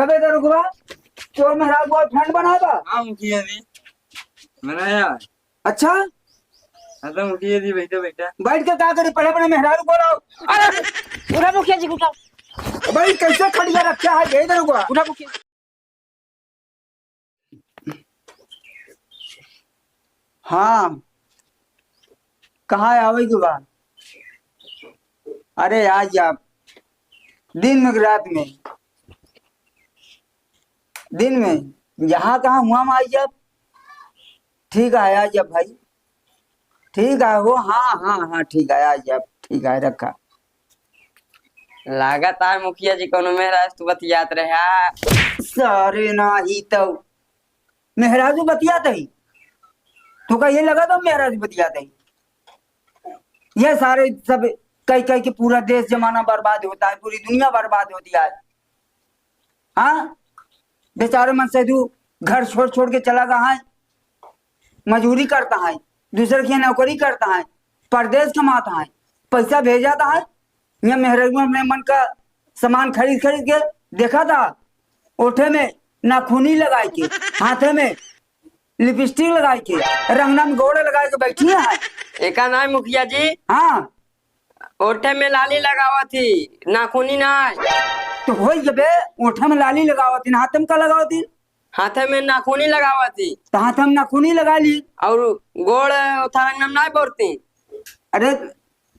कबे दरुगवा चोर मेहरारू बॉयफ्रेंड बनाएगा। हाँ मुखिया जी बनाया। अच्छा तो मुखिया जी बैठो बेटा। बैठ के क्या करे, पहले अपने मेहरारू बोलाओ। अरे उठा मुखिया जी उठा। भाई कैसे खड़िया रखा है दे दरुगवा। उठा मुखिया। हाँ कहाँ आवे के बाद। अरे आज आप दिन में रात में दिन में यहाँ कहाँ हुआ हम आई जब। ठीक है आज जब भाई ठीक है वो हाँ हाँ हाँ ठीक है आज जब ठीक है रखा। लगातार मुखिया जी कोनो मेहराज तू बतियात रहा। सारे ना ही तो मेहराजू बतियात है तो का ये लगा तो मेहराजू बतियात है। ये सारे सब कई कई के पूरा देश जमाना बर्बाद होता है, पूरी दुनिया बर्बाद होती है। हाँ बेचारे मन से तू घर छोड़ छोड़ के चला गया है, मजदूरी करता है, दूसरे की नौकरी करता है, परदेश कमाता है, पैसा भेजाता है। यहाँ मेहरारू अपने मन का सामान खरीद खरीद के देखा था। ओठे में नाखूनी लगाए के, हाथे में लिपस्टिक लगाए के, रंगना में गोड़े लगाए के बैठी है। एका नाम मुखिया जी हाँ ओठे में लाली लगावा थी नाखूनी ना। तो हो बे ओठे में लाली लगावती, हाथ में का लगावती, हाथे में नाखूनी लगावा थी तो हाथ में नाखूनी लगा ली और गोड़ था रंगनम ना बोलती। अरे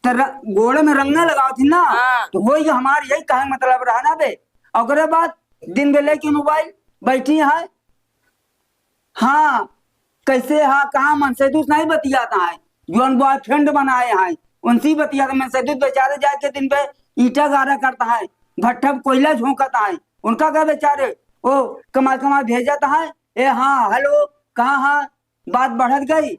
तेरा गोड़े में रंगना लगावती ना। हाँ। तो वो हमारे यही कहे मतलब रहा ना बे। और बाद दिन बेले की मोबाइल बैठी है। हाँ कैसे हाँ कहाँ मन से दूस नहीं बतियाता है, जो बॉयफ्रेंड बनाए हैं उनसे बतियाता। मन से दूस बेचारे जाके दिन पे ईटा गारा करता है, भट्ठा कोयला झोंकता है, उनका क्या बेचारे ओ कमा कमा भेजाता है। ए हाँ हेलो कहाँ हाँ बात बढ़त गई,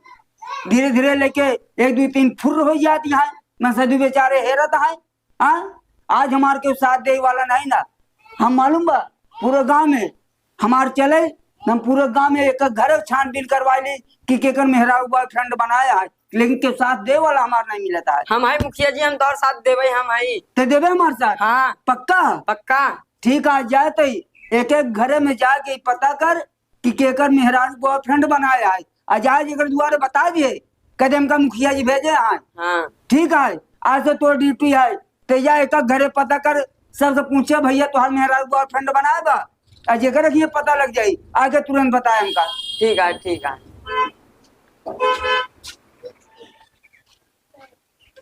धीरे धीरे लेके 1 2 3 फुर हो जाती है। मैं सदू बेचारे हेरत है। हाँ आज हमारे के साथ दे वाला नहीं ना। हम मालूम बा पूरे गांव में हमारे चले, हम पूरे गांव में एक घर छानबीन करवा ली कि केकर मेहरारू बॉयफ्रेंड बनाया है, लेकिन के साथ दे वाला हमारा नहीं मिलता है। हम है मुखिया जी हम तोर साथ देवे हम है। तो देवे हमारे साथ हाँ पक्का। पक्का ठीक है जाए तो एक एक घरे में जाके पता कर कि केकर मेहरारू बॉयफ्रेंड बनाया है। आज एक द्वारे बता दिए कदम का मुखिया जी भेजे हैं। हाँ ठीक है आज से तो ड्यूटी है तो या एक घरे पता कर, सबसे पूछे भैया तुहार मेहरारू बॉयफ्रेंड बनाएगा। आज एक ये पता लग जाये आगे तुरंत बताए हमका। ठीक है ठीक है।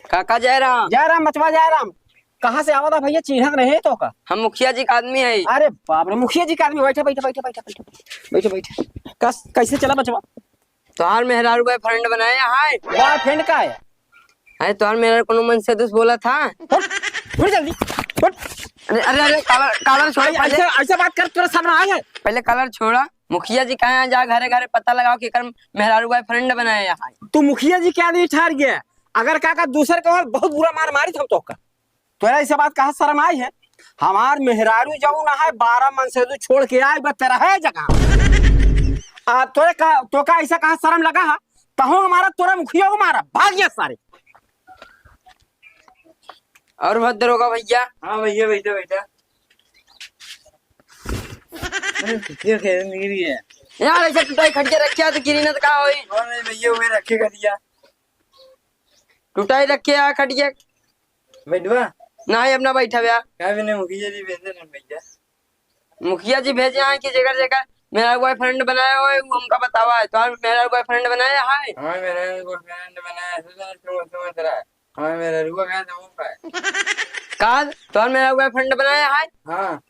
काका जयराम। जयराम बचवा जयराम। कहाँ से आवा था भैया, चिन्हत रहे तो का। हम मुखिया जी का आदमी है। अरे बाप रे मुखिया जी का आदमी। बैठे बैठे बैठे बैठे बैठे बैठे बैठे। कैसे चला बचवा। तोहार मेहरारू बॉयफ्रेंड बनाया है। बॉयफ्रेंड का है। अरे तोहार मेहरारू कोनो मन से दोस्त बोला था। उठ जल्दी उठ। अरे अरे अरे कलर छोड़ पहले। ऐसे बात कर तेरे सामने आ गए। पहले कलर छोड़ा। मुखिया जी कहाँ जा घरे घरे पता लगाओ कि कर मेहरारू बॉयफ्रेंड बनाया है। तू मुखिया जी क्या नहीं ठहर गया। अगर काका दूसरे का बहुत बुरा मार मारी हम तो का तोरा ऐसा बात कहा शर्म आई है। हमार मेहरारू जाऊ ना है 12 मन से तू छोड़ के आए बस तेरा है जगह। तोरे का तो का ऐसा कहा शर्म लगा है तहो हमारा तोरा मुखिया को मारा भाग गया सारे। और भद्र होगा भैया। हाँ भैया बैठो बेटा। गिरी है यार ऐसे टूटाई खटके रखे तो गिरी ना तो कहा होई। और नहीं भैया वो रखेगा दिया टूटाई रखे आ खटिया बैठवा ना ही अपना बैठा भैया। क्या भी नहीं मुखिया जी भेजे ना भैया। मुखिया जी भेजे हैं कि जगह जगह मेरा बॉयफ्रेंड बनाया हो हमका बतावा है। तो मेरा बॉयफ्रेंड बनाया है। हाँ मेरा बॉयफ्रेंड बनाया समझ रहा है। हाँ मेरा रुआ गया था वो कहा तो मेरा बॉयफ्रेंड बनाया है। हाँ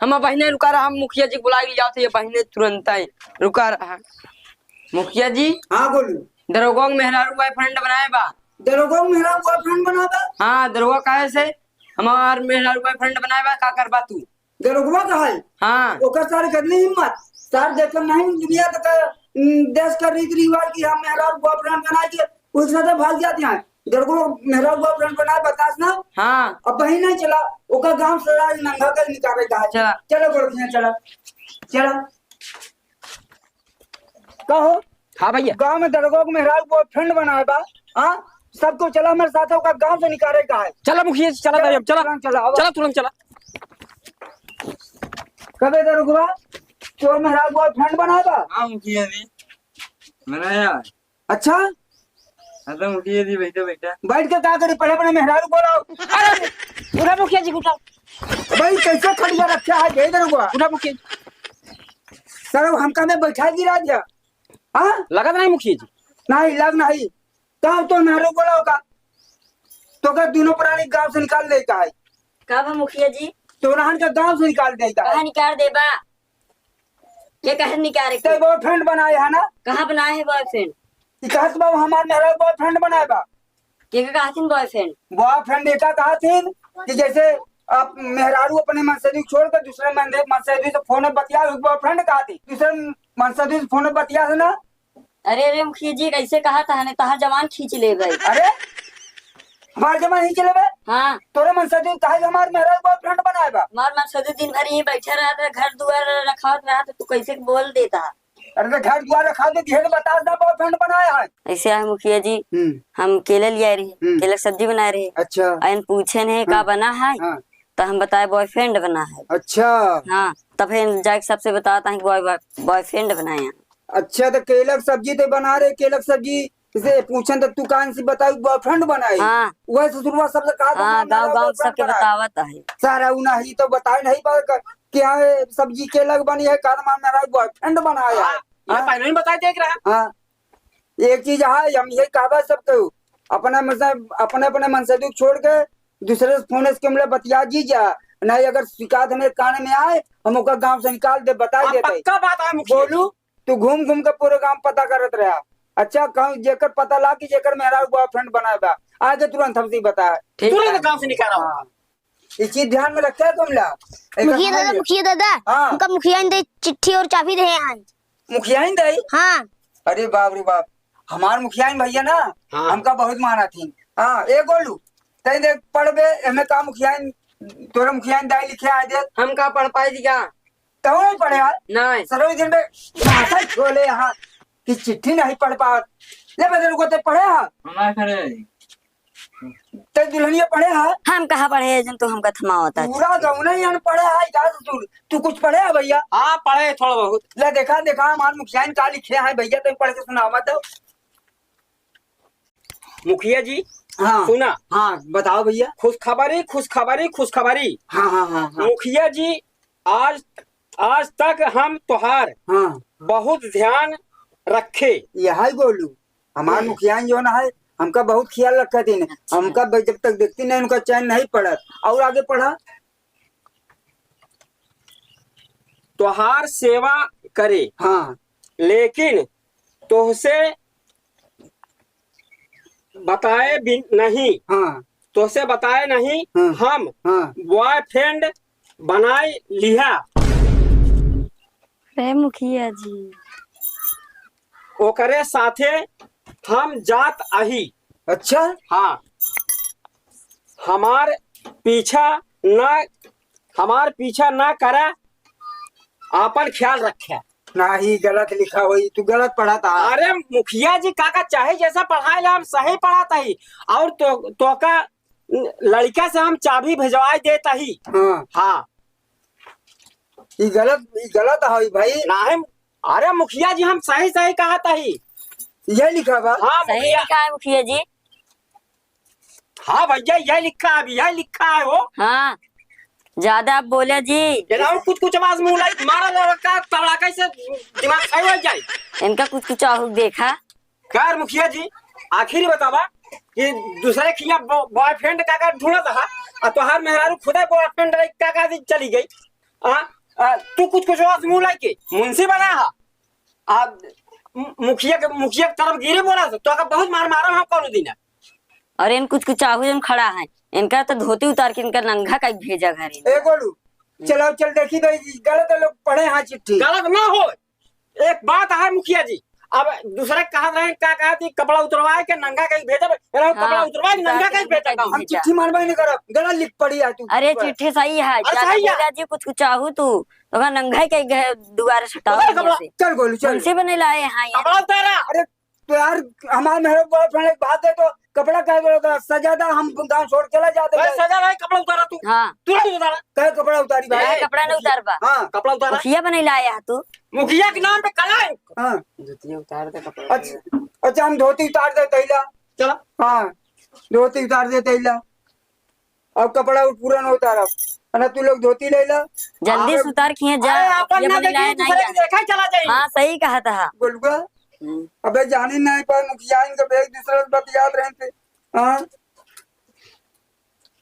हम बहने रुका रहा। हम मुखिया जी बुला के जाते ये बहने तुरंत ही रुका रहा। मुखिया जी हाँ बोलू दरोगा मेहरारू बॉयफ्रेंड बनाए बा। दरोगा मेहरारू बॉयफ्रेंड बनाता। हाँ दरोगा काहे से हमार मेहरारू बॉयफ्रेंड बनाए बा का करबा तू। दरोगवा का है हाँ ओकर सारे करनी हिम्मत सार देख नहीं दुनिया तक देश का रीति रिवाज की हम मेहरारू बॉयफ्रेंड बना के उससे तो भाग जाते हैं। दरोगा मेहरारू बॉयफ्रेंड बनाए बतास ना। हाँ अब वही नहीं चला ओकर गांव से नंगा कर निकाले का है। चला चलो गोरखिया चला चला कहो। हाँ भैया गांव में दरोगा को मेहरारू बॉयफ्रेंड बनाए बा। हाँ सबको चला हमारे साथ होकर गांव से निकाले का है। चला मुखिया जी चला चला चला चला तुरंत चला। कबे दरुगवा तो मेरा बॉयफ्रेंड बनाएगा। हाँ मुखिया जी बनाया। अच्छा हाँ तो मुखिया जी बैठो बेटा। बैठ के क्या करी, पहले अपने मेहरारू बोलाओ। अरे उठा मुखिया जी उठा। भाई कैसे खड़िया रखा है गई दरुगवा। उठा मुखिया जी। सर हमका में बैठा गिरा दिया। हाँ लगा नहीं मुखिया जी? नहीं लग नहीं कहा तो मेहरारू बोलाओ का तो क्या दोनों प्राणी गांव से निकाल देता है। कब है मुखिया जी? तो रहन का गांव से निकाल देता है। कहाँ निकाल देबा? ये कहे निकाले तो बॉयफ्रेंड बनाए है ना। कहाँ बनाए है बॉयफ्रेंड? कहत बाबू हमार मेहरारू बॉयफ्रेंड बनाए बा। के कहा थी बॉयफ्रेंड? बॉयफ्रेंड एका कहा थी कि जैसे आप मेहरारू अपने मनसदी छोड़ कर दूसरे मनसदी से फोन में बतिया, बॉयफ्रेंड कहा थी दूसरे मनसदी से फोन में बतिया है ना। अरे अरे मुखिया जी कैसे कहा था ने तहार जवान खींच ले भाई। अरे हमारे जमा नहीं चले बे। हाँ तोरे मनसदी कहा हमारे मेहरारू बॉयफ्रेंड बनाए बा। मार मार सदे दिन भर यहीं बैठा रहा था, घर दुआर रखा रहा था, तू कैसे बोल देता? अरे तो घर द्वार रखा दे ढेर बता दा बॉयफ्रेंड बनाया है। ऐसे है मुखिया जी, हम केले लिया रहे, केले की सब्जी बना रहे। अच्छा आयन पूछे ने का बना है हाँ तो हम बताए बॉयफ्रेंड बना है। अच्छा हाँ तब फिर जाके सबसे बताता है बॉयफ्रेंड बनाया। अच्छा तो केलक सब्जी तो बना रहे, केलक सब्जी से पूछन तो तू कान से बताई बॉयफ्रेंड बनाए। हाँ वह ससुरवा सबसे कहा हाँ गाँव गाँव सबके बतावत है। सारा उ नहीं तो बताए नहीं पर क्या है सब्जी केलक बनी है कारण मेरा बॉयफ्रेंड बनाया है। ये पहले ही बता देख रहा। हाँ एक चीज है हम यही कहा सबको अपना अपने अपने मनसदी छोड़ के दूसरे फोन के हमले बतिया जी जा नहीं, अगर शिकायत हमें कान में आए हम ओका गांव से निकाल दे बता देते। पक्का बात है मुखिया जी। बोलू तू घूम घूम के पूरे गांव पता करत रहा। अच्छा कहूँ जेकर पता ला कि जेकर मेरा बॉयफ्रेंड बनाए बा आगे तुरंत हमसे बता। तुरंत गांव से निकाल रहा। हाँ ये चीज ध्यान में रखा है तुमला। मुखिया दादा हाँ हमका मुखिया ने दे चिट्ठी और चाबी दे आज। मुखिया ही दई। हाँ अरे बाप रे बाप हमार मुखिया भैया ना हाँ। हमका बहुत माना थी। हाँ ए गोलू तई देख पढ़बे हमें का मुखिया तोरा मुखिया दाई लिखे आ दे। हम का पढ़ पाए जी का? तो नहीं पढ़े यार नहीं सरोज दिन में भाषा छोले यहाँ कि चिट्ठी नहीं पढ़ पावत ले बदल को ते पढ़े हा हमारा खड़े ते दुल्हनिया पढ़े हा हम कहाँ पढ़े हैं जन तो हमका थमा होता है। पूरा गाँव नहीं यहाँ पढ़े हा जा तू कुछ पढ़े हा भैया। हाँ पढ़े थोड़ा बहुत। ले देखा देखा हमारे मुखिया का लिखे हैं भैया तुम पढ़ के सुनाओ मत। मुखिया जी हाँ सुना। हाँ बताओ भैया। खुशखबरी खुशखबरी खुशखबरी। हाँ हाँ हाँ हाँ मुखिया जी आज तक हम तुहार हाँ बहुत ध्यान रखे। यही गोलू हमारे मुखिया जो ना है हमका बहुत ख्याल रखा थी हमका जब तक देखती नहीं उनका चैन नहीं पड़ा। और आगे पढ़ा तुहार सेवा करे हाँ लेकिन तुहसे बताए भी नहीं। हाँ तुहसे बताए नहीं हाँ। हम हाँ बॉयफ्रेंड बनाए लिया। अरे मुखिया जी ओकरे साथे हम जात आही। अच्छा हाँ हमार पीछा ना करे आपन ख्याल रखे। नहीं गलत लिखा हुई तू गलत पढ़ा था। अरे मुखिया जी काका चाहे जैसा पढ़ाए ला हम सही पढ़ाता ही और तो का लड़का से हम चाबी भिजवाई देता ही। हाँ हाँ ये गलत है भाई। नहीं अरे मुखिया जी हम सही सही कहा था ही। ये लिखा बा। हाँ सही मुखिया लिखा है मुखिया जी। हाँ भैया यही लिखा है अभी यही लिखा है वो। हाँ ज्यादा आप बोले जी जनाब कुछ आवाज मुंह लाई मारा लड़का तबला कैसे दिमाग खाई हो जाए। इनका कुछ आहू देखा। खैर मुखिया जी आखिर बतावा कि दूसरे खिया बॉयफ्रेंड का ढूंढा था और तुहार मेहरारू खुदा बॉयफ्रेंड का चली गई। तू कुछ आवाज मुंह लाई के मुंशी बना है मुखिया के तरफ गिरे बोला तो का बहुत मारा हम कौन दिन। और इन कुछ आहू जन खड़ा है इनका तो धोती उतार के इनका नंगा का भेजा घर। ए गोलू चलो चल देखी तो गलत है लोग पढ़े हाँ चिट्ठी। गलत ना हो एक बात है मुखिया जी अब दूसरे कहा रहे क्या कहा थी कपड़ा उतरवाए के नंगा कहीं भेजा। कपड़ा उतरवाए नंगा कहीं भेजा हम चिट्ठी मारवा नहीं करब गलत लिख पड़ी है तू। अरे चिट्ठी सही है सही है। जी कुछ आहू तू तो नंगा के दुआरे सटाओ चल गोलू चल उनसे बने लाए हाँ कपड़ा उतारा। अरे तो यार हमारे मेरे बॉयफ्रेंड एक बात है तो कपड़ा कह बोला सजा था, हम गाँव छोड़ चला जाते अरे सजा भाई कपड़ा उतारा तू हाँ तुरंत उतारा कहे कपड़ा उतारी भाई। मैं कपड़ा नहीं उतार पा हाँ कपड़ा उतारा मुखिया बने लाया तू मुखिया के नाम पे कला है हाँ धोती उतार दे कपड़ा अच्छा अच्छा, हम धोती उतार दे तैला। चला हाँ धोती उतार दे तैला, अब कपड़ा पूरा न उतारा ना, तू लोग धोती ले ला। जल्दी से उतार खिए जा अरे अपन मुखिया ना बने लाया देखिए नहीं दूसरे के जाने। देखा ही चला जाए हाँ सही कहा था बोलूगा अबे जानी नहीं पर मुखिया इनका एक दूसरे से बतियात रहे थे। हाँ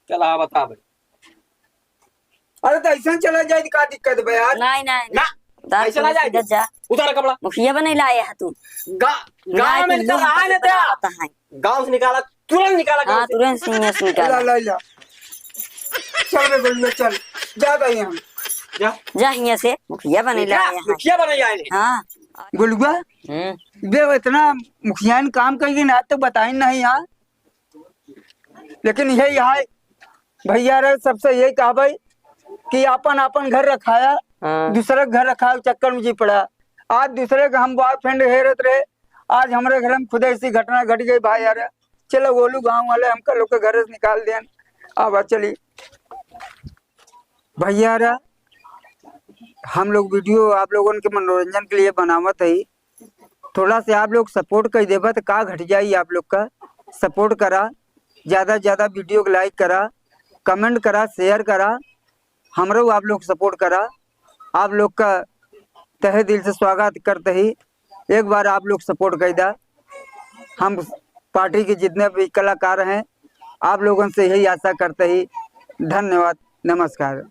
चला बता भाई अरे तो ऐसा चला जाए का दिक्कत है यार। नहीं नहीं ना उतार ऐसा ना सीधा जाए जा उतारा कपड़ा मुखिया बने लाया है तू गांव में निकल रहा है ना तेरा आता है गांव से निकाला तुरंत निकाला गांव हाँ से। तुरंत सिंह से ला निकाल ला ला चल बे बोलूगा चल जा भाई हम जा जा यहाँ से मुखिया बने लाया है मुखिया बने जाए हाँ बोलूगा बे इतना मुखिया ने काम करेगी ना तो बताई नहीं यार, लेकिन यही है भैया रे सबसे यही कहा भाई कि अपन अपन घर रखाया हाँ। दूसरे के घर रखा चक्कर में जी पड़ा। आज दूसरे का हम बॉयफ्रेंड हेरत रहे, आज हमारे घर में खुद ऐसी घटना घट गई भाई यार। चलो बोलू गांव वाले हमका लोग के घर से निकाल दें। अब चली भैया रे, हम लोग वीडियो आप लोगों के मनोरंजन के लिए बनावत है, थोड़ा से आप लोग सपोर्ट कर देबा तो का घट जाई। आप लोग का सपोर्ट करा, ज्यादा से ज्यादा वीडियो को लाइक करा, कमेंट करा, शेयर करा, हमरो आप लोग सपोर्ट करा। आप लोग का तहे दिल से स्वागत करते ही एक बार आप लोग सपोर्ट कर दा। हम पार्टी के जितने भी कलाकार हैं आप लोगों से यही आशा करते ही धन्यवाद, नमस्कार।